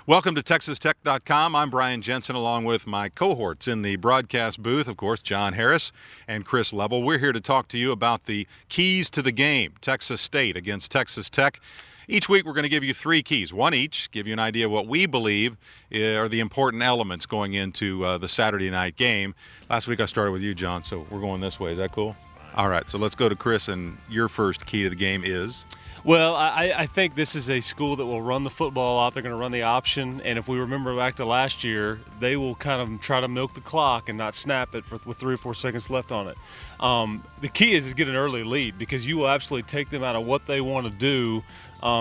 Welcome to TexasTech.com. I'm Brian Jensen, along with my cohorts in the broadcast booth, of course, John Harris and Chris Lovell. We're here to talk to you about the keys to the game, Texas State against Texas Tech. Each week we're going to give you three keys, one each, give you an idea of what we believe are the important elements going into the Saturday night game. Last week I started with you, John, so we're going this way. Is that cool? All right, so let's go to Chris, and your first key to the game is? Well, I think this is a school that will run the football out. They're going to run the option, and if we remember back to last year, they will kind of try to milk the clock and not snap it with 3 or 4 seconds left on it. The key is get an early lead, because you will absolutely take them out of what they want to do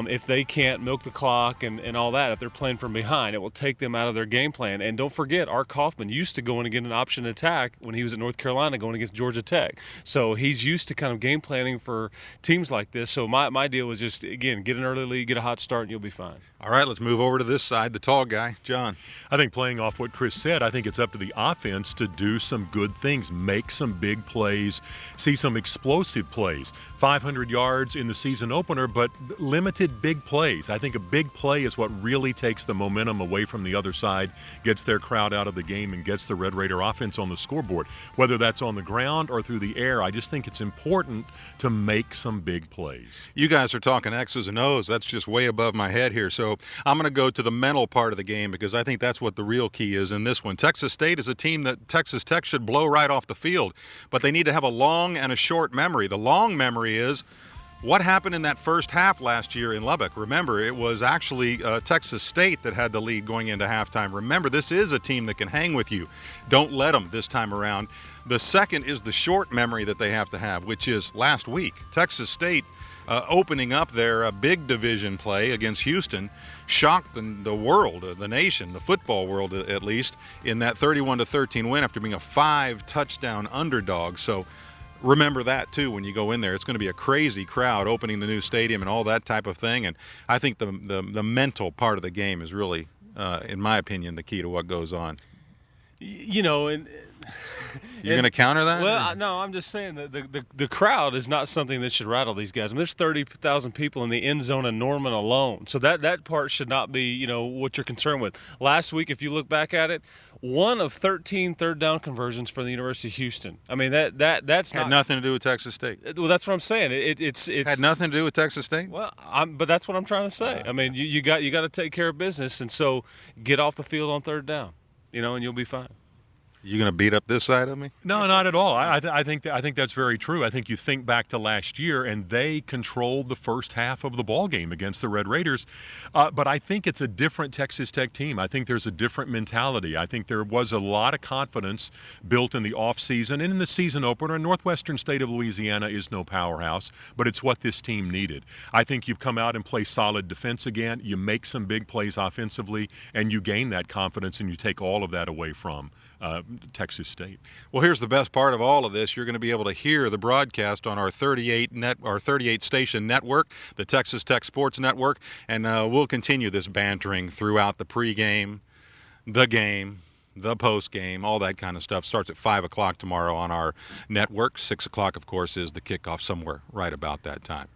if they can't milk the clock and all that. If they're playing from behind, it will take them out of their game plan. And don't forget, Art Kaufman used to go in and get an option attack when he was at North Carolina going against Georgia Tech. So he's used to kind of game planning for teams like this. So my deal is just, again, get an early lead, get a hot start, and you'll be fine. All right, let's move over to this side, the tall guy, John. I think playing off what Chris said, I think it's up to the offense to do some good things, make some big plays, see some explosive plays. 500 yards in the season opener, but limited big plays. I think a big play is what really takes the momentum away from the other side, gets their crowd out of the game, and gets the Red Raider offense on the scoreboard. Whether that's on the ground or through the air, I just think it's important to make some big plays. You guys are talking X's and O's. That's just way above my head here. So I'm going to go to the mental part of the game, because I think that's what the real key is in this one. Texas State is a team that Texas Tech should blow right off the field, but they need to have a long and a short memory. The long memory is what happened in that first half last year in Lubbock. Remember, it was actually Texas State that had the lead going into halftime. Remember, this is a team that can hang with you. Don't let them this time around. The second is the short memory that they have to have, which is last week. Texas State opening up their big division play against Houston, shocked the world, the nation, the football world at least, in that 31-13 win after being a 5-touchdown underdog. So remember that too when you go in there. It's going to be a crazy crowd opening the new stadium and all that type of thing. And I think the mental part of the game is really, in my opinion, the key to what goes on. You know, You're going to counter that? Well, no, I'm just saying that the crowd is not something that should rattle these guys. I mean, there's 30,000 people in the end zone in Norman alone. So that part should not be, what you're concerned with. Last week, if you look back at it, 1 of 13 third down conversions for the University of Houston. I mean, that's had nothing to do with Texas State. Well, that's what I'm saying. It's had nothing to do with Texas State. Well, but that's what I'm trying to say. I mean, you got to take care of business, and so get off the field on third down, and you'll be fine. You going to beat up this side of me? No, not at all. I think that's very true. I think you think back to last year, and they controlled the first half of the ball game against the Red Raiders. But I think it's a different Texas Tech team. I think there's a different mentality. I think there was a lot of confidence built in the offseason and in the season opener. Northwestern State of Louisiana is no powerhouse, but it's what this team needed. I think you come out and play solid defense again. You make some big plays offensively, and you gain that confidence, and you take all of that away from Texas State. Well, here's the best part of all of this. You're going to be able to hear the broadcast on our 38 station network, the Texas Tech Sports Network, and we'll continue this bantering throughout the pregame, the game, the postgame, all that kind of stuff. Starts at 5 o'clock tomorrow on our network. 6 o'clock, of course, is the kickoff, somewhere right about that time.